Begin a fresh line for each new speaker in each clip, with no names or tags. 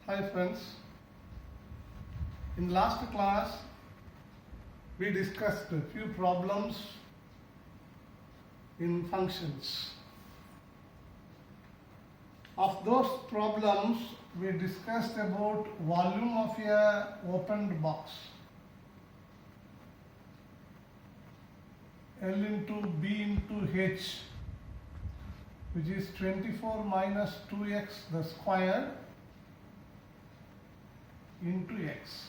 Hi friends, in last class we discussed a few problems in functions. Of those problems we discussed about volume of a opened box, L into B into H, which is 24 minus 2x the square into x.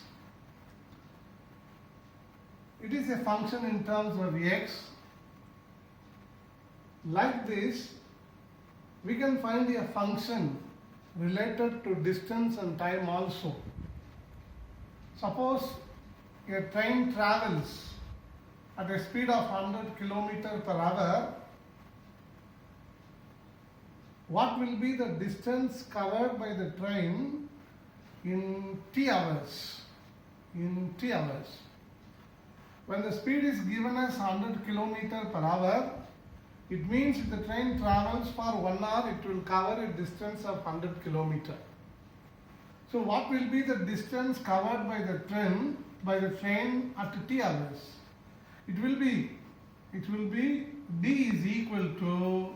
It is a function in terms of x. Like this, we can find a function related to distance and time also. Suppose a train travels at a speed of 100 km per hour. What will be the distance covered by the train in t hours? In t hours. When the speed is given as 100 km per hour, it means if the train travels for 1 hour, it will cover a distance of 100 km. So what will be the distance covered by the train at t hours? It will be d is equal to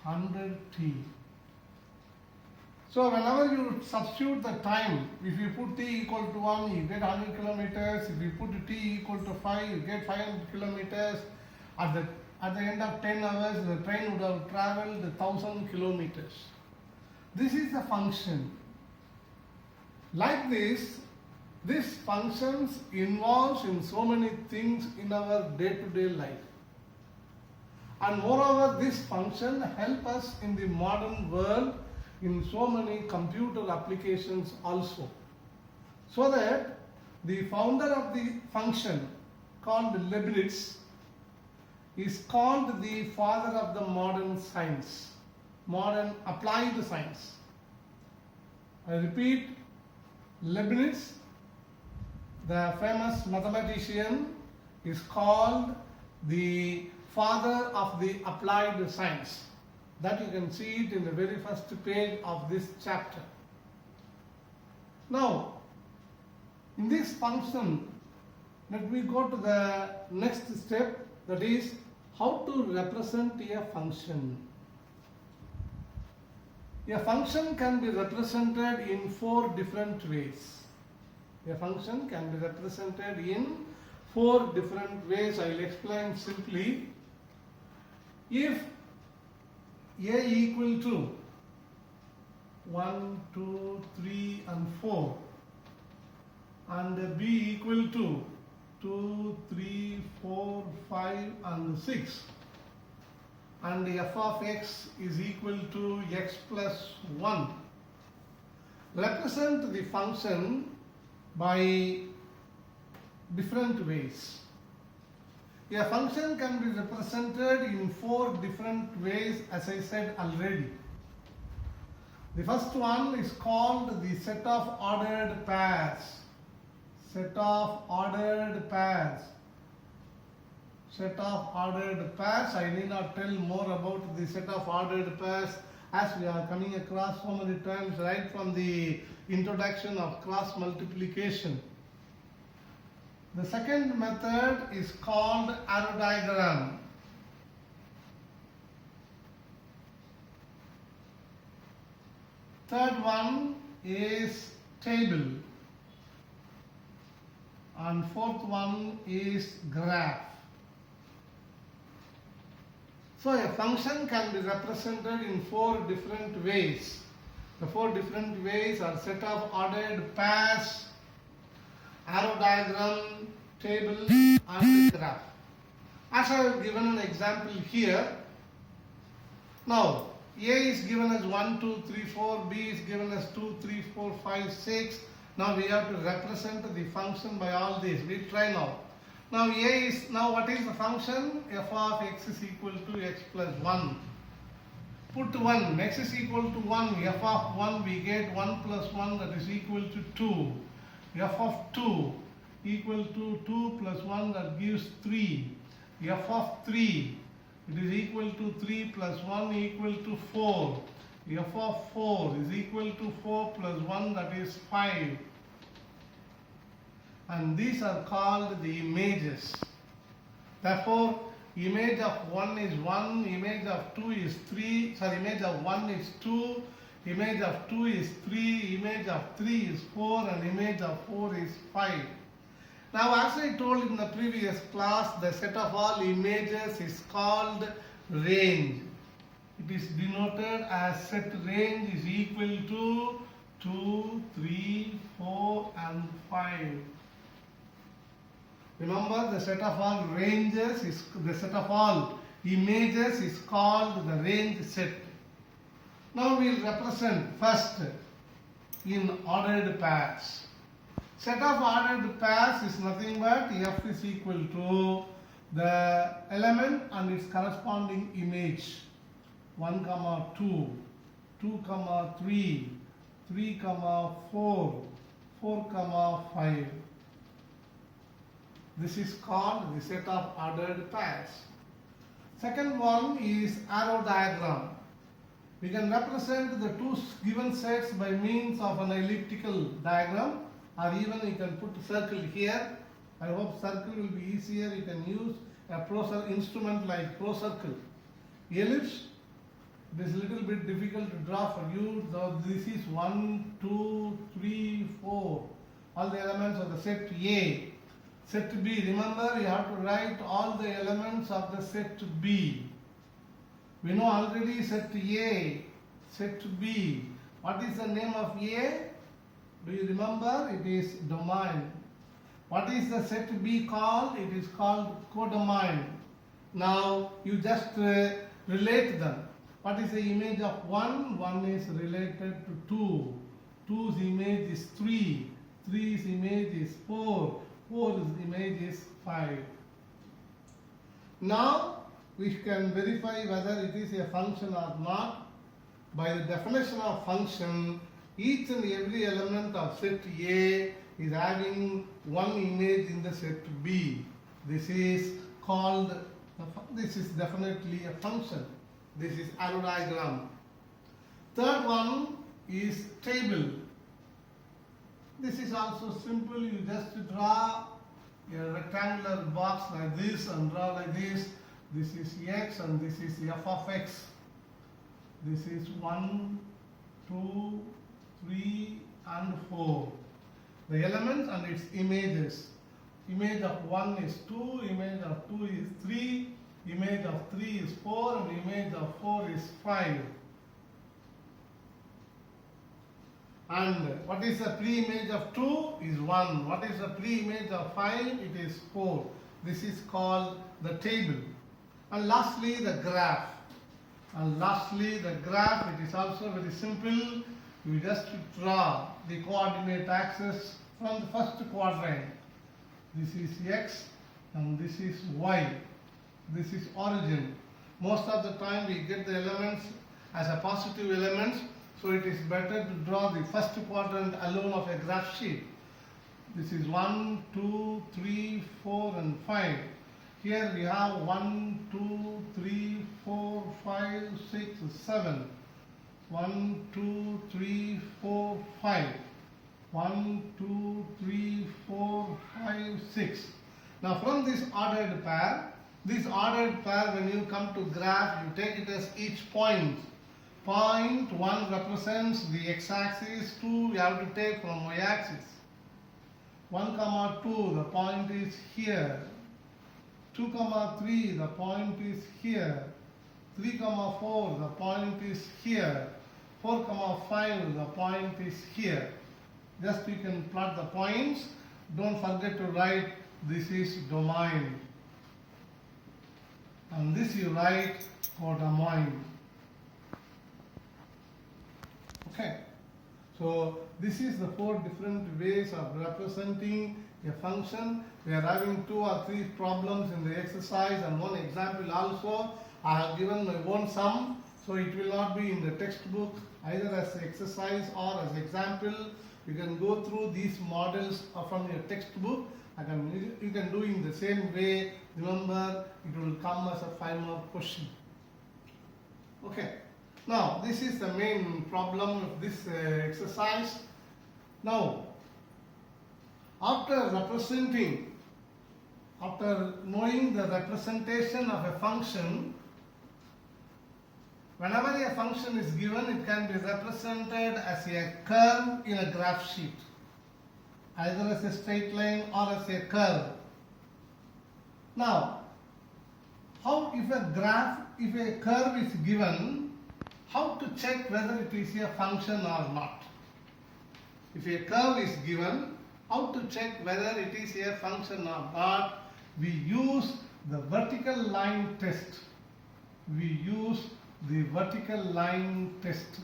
100t. So whenever you substitute the time, if you put t equal to 1, you get 100 kilometers. If you put t equal to 5, you get 500 kilometers. At the end of 10 hours, the train would have traveled 1000 kilometers. This is the function. Like this functions involves in so many things in our day-to-day life. And moreover, this function helps us in the modern world in so many computer applications also. So that the founder of the function, called Leibniz, is called the father of the modern science, modern applied science. I repeat, Leibniz, the famous mathematician, is called the father of the applied science. That you can see it in the very first page of this chapter. Now, in this function, let me go to the next step, that is how to represent a function. A function can be represented in 4 different ways. A function can be represented in 4 different ways. I will explain simply. If a equal to 1, 2, 3 and 4 and b equal to 2, 3, 4, 5 and 6 and f of x is equal to x plus 1, represent the function by different ways. A function can be represented in 4 different ways, as I said already. The first one is called the set of ordered pairs. Set of ordered pairs. Set of ordered pairs. I need not tell more about the set of ordered pairs, as we are coming across so many times right from the introduction of cross multiplication. The second method is called arrow diagram. Third one is table. And fourth one is graph. So a function can be represented in 4 different ways. The 4 different ways are set of ordered pairs, arrow diagram, table and graph. As I have given an example here. Now a is given as 1, 2, 3, 4, b is given as 2, 3, 4, 5, 6. Now we have to represent the function by all these. We try now. Now what is the function? F of x is equal to x plus 1. Put 1, x is equal to 1, f of 1 we get 1 plus 1, that is equal to 2. F of 2 equal to 2 plus 1, that gives 3. F of 3, it is equal to 3 plus 1 equal to 4. f of 4 is equal to 4 plus 1, that is 5. And these are called the images. Therefore, image of 1 is 1, image of 2 is 3, sorry, image of 1 is 2, image of 2 is 3, image of 3 is 4, and image of 4 is 5. Now, as I told in the previous class, the set of all images is called range. It is denoted as set range is equal to 2, 3, 4 and 5. Remember, the set of all ranges is the set of all images is called the range set. Now we will represent first in ordered pairs. Set of ordered pairs is nothing but f is equal to the element and its corresponding image. 1, 2, 2, 3, 3, 4, 4, 5. This is called the set of ordered pairs. Second one is arrow diagram. We can represent the two given sets by means of an elliptical diagram, or even you can put a circle here. I hope circle will be easier. You can use a instrument like pro circle. Ellipse, this is a little bit difficult to draw for you. So this is 1, 2, 3, 4. All the elements of the set A. Set B, remember you have to write all the elements of the set B. We know already set A, set B. What is the name of A? Do you remember? It is domain. What is the set B called? It is called codomain. Now you just relate them. What is the image of 1? 1 is related to 2. 2's image is 3. 3's image is 4. 4's image is 5. Now we can verify whether it is a function or not. By the definition of function, each and every element of set A is having one image in the set B. This is called, this is definitely a function. This is arrow diagram. Third one is table. This is also simple. You just draw a rectangular box like this and draw like this. This is x and this is f of x. This is 1, 2, 3 and 4. The elements and its images. Image of 1 is 2, image of 2 is 3, image of 3 is 4 and image of 4 is 5. And what is the pre-image of 2 is 1. What is the pre-image of 5? It is 4. This is called the table. And lastly, the graph. And lastly, the graph, it is also very simple. You just draw the coordinate axis from the first quadrant. This is x and this is y. This is origin. Most of the time we get the elements as a positive elements. So it is better to draw the first quadrant alone of a graph sheet. This is 1, 2, 3, 4 and 5. Here we have 1, 2, 3, 4, 5, 6, 7. 1, 2, 3, 4, 5. 1, 2, 3, 4, 5, 6. Now from this ordered pair, when you come to graph, you take it as each point. Point 1 represents the x-axis, 2 you have to take from y-axis. 1, 2, the point is here. 2, 3, the point is here. 3, 4, the point is here. 4, 5, the point is here. Just you can plot the points. Don't forget to write this is domain. And this you write codomain. Okay. So this is the 4 different ways of representing a function. We are having 2 or 3 problems in the exercise and one example also. I have given my own sum, so it will not be in the textbook either as exercise or as example. You can go through these models from your textbook. You can do in the same way. Remember, it will come as a 5-mark question. Okay. Now, this is the main problem of this exercise. Now, after knowing the representation of a function, whenever a function is given, it can be represented as a curve in a graph sheet, either as a straight line or as a curve. Now, how if a curve is given, how to check whether it is a function or not? If a curve is given, how to check whether it is a function or not? We use the vertical line test. We use the vertical line test.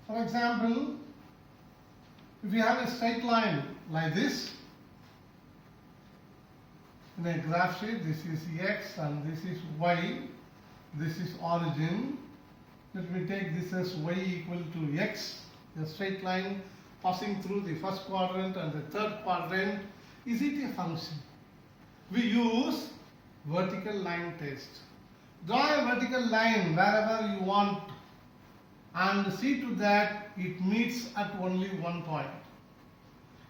For example, if you have a straight line like this, in a graph sheet, this is x and this is y, this is origin. Let me take this as y equal to x, a straight line passing through the first quadrant and the third quadrant. Is it a function? We use vertical line test. Draw a vertical line wherever you want and see to that it meets at only one point.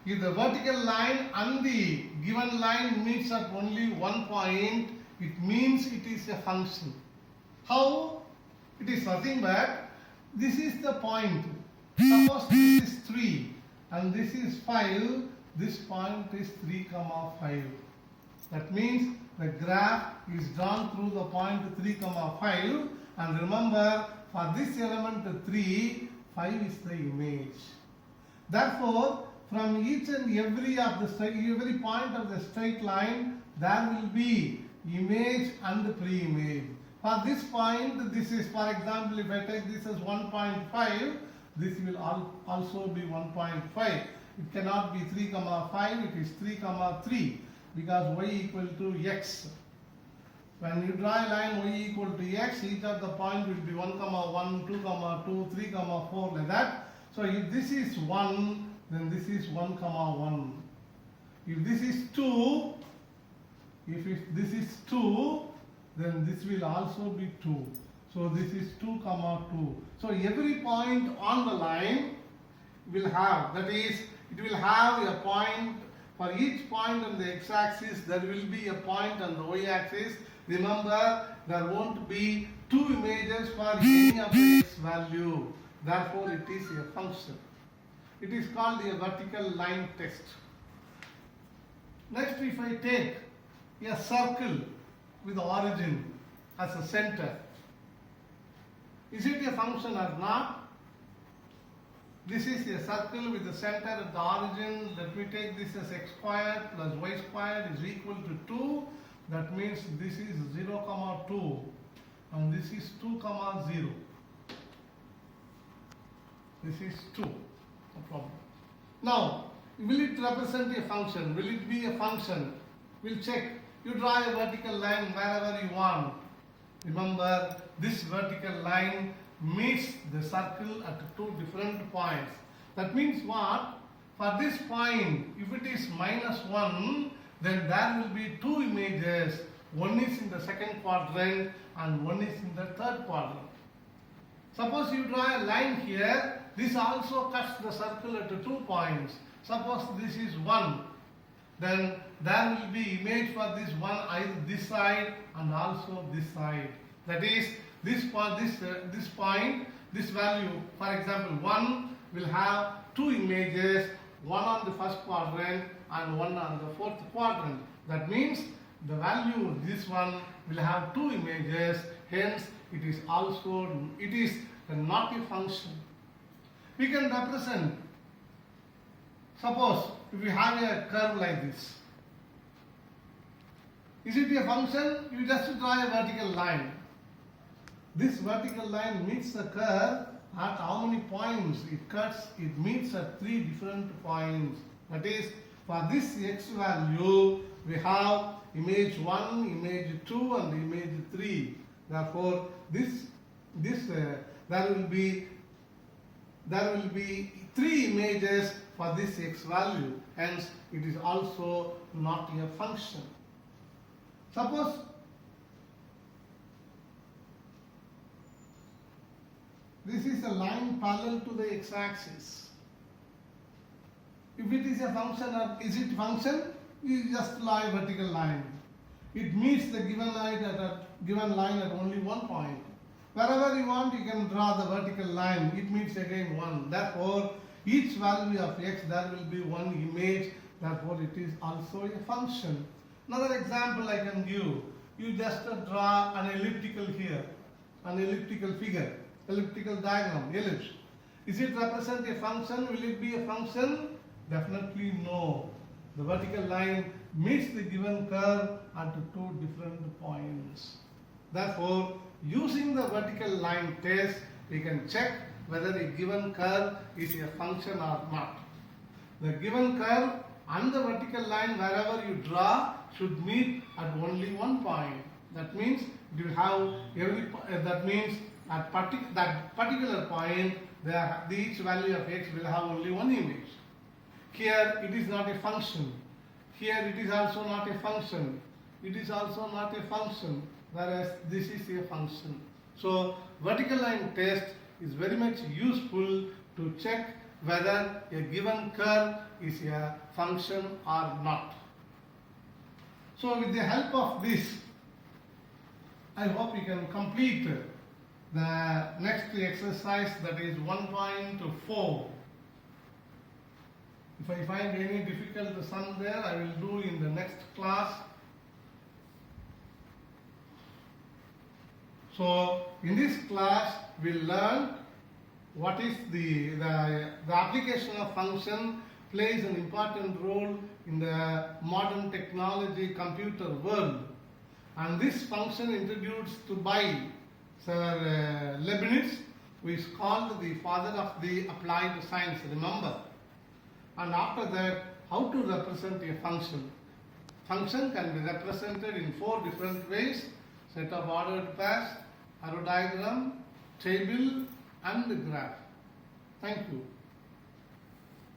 If the vertical line and the given line meets at only one point, it means it is a function. How? It is nothing but this is the point. Suppose this is 3 and this is 5. This point is 3, 5. That means the graph is drawn through the point 3, 5. And remember, for this element 3, 5 is the image. Therefore, from each and every point of the straight line, there will be image and pre-image. For this point, this is, for example, if I take this as 1.5, this will also be 1.5. It cannot be 3, 5, it is 3, 3 because y equal to x. When you draw a line y equal to x, each of the point will be 1, 1, 2, 2, 3, 4 like that. So if this is 1, then this is 1, 1. If this is 2, if this is 2, then this will also be 2. So this is 2, 2. So every point on the line will have, that is, it will have a point. For each point on the x-axis, there will be a point on the y-axis. Remember, there won't be two images for any of the x value. Therefore, it is a function. It is called a vertical line test. Next, if I take a circle with the origin as a center, is it a function or not? This is a circle with the center at the origin. Let me take this as x squared plus y squared is equal to 2. That means this is 0, 2 and this is 2, 0. This is 2. No problem. Now, will it represent a function? Will it be a function? We'll check. You draw a vertical line wherever you want. Remember, this vertical line meets the circle at two different points. That means what? For this point, if it is -1, then there will be two images. One is in the second quadrant and one is in the third quadrant. Suppose you draw a line here, this also cuts the circle at 2 points. Suppose this is 1, then there will be image for this one either this side and also this side. That is, this point, this value, for example 1 will have two images, one on the first quadrant and one on the fourth quadrant. That means the value of this one will have two images, hence it is not a function. We can represent, suppose if we have a curve like this, is it a function? You just draw a vertical line. This vertical line meets the curve at how many points it cuts? It meets at 3 different points. That is, for this x value, we have image 1, image 2 and image 3. Therefore, there will be 3 images for this x value. Hence, it is also not a function. Suppose this is a line parallel to the x-axis. If it is a function or is it function? You just draw a vertical line. It meets the given line at only one point. Wherever you want, you can draw the vertical line. It meets again 1. Therefore, each value of x, there will be one image. Therefore, it is also a function. Another example I can give. You just draw an elliptical here, an elliptical figure, elliptical diagram, ellipse. Is it represent a function? Will it be a function? Definitely no. The vertical line meets the given curve at two different points. Therefore, using the vertical line test, we can check whether a given curve is a function or not. The given curve and the vertical line, wherever you draw, should meet at only one point. That means you have that means at that particular point, each value of x will have only one image. Here it is not a function. Here it is also not a function. It is also not a function, whereas this is a function. So vertical line test is very much useful to check whether a given curve is a function or not. So with the help of this, I hope you can complete the next exercise, that is 1.4. If I find any difficult sum there, I will do in the next class. So in this class, we will learn what is the application of function plays an important role in the modern technology computer world. And this function introduced by Sir Leibniz, who is called the father of the applied science, remember. And after that, how to represent a function. Function can be represented in 4 different ways: set of ordered pairs, arrow diagram, table, and graph. Thank you.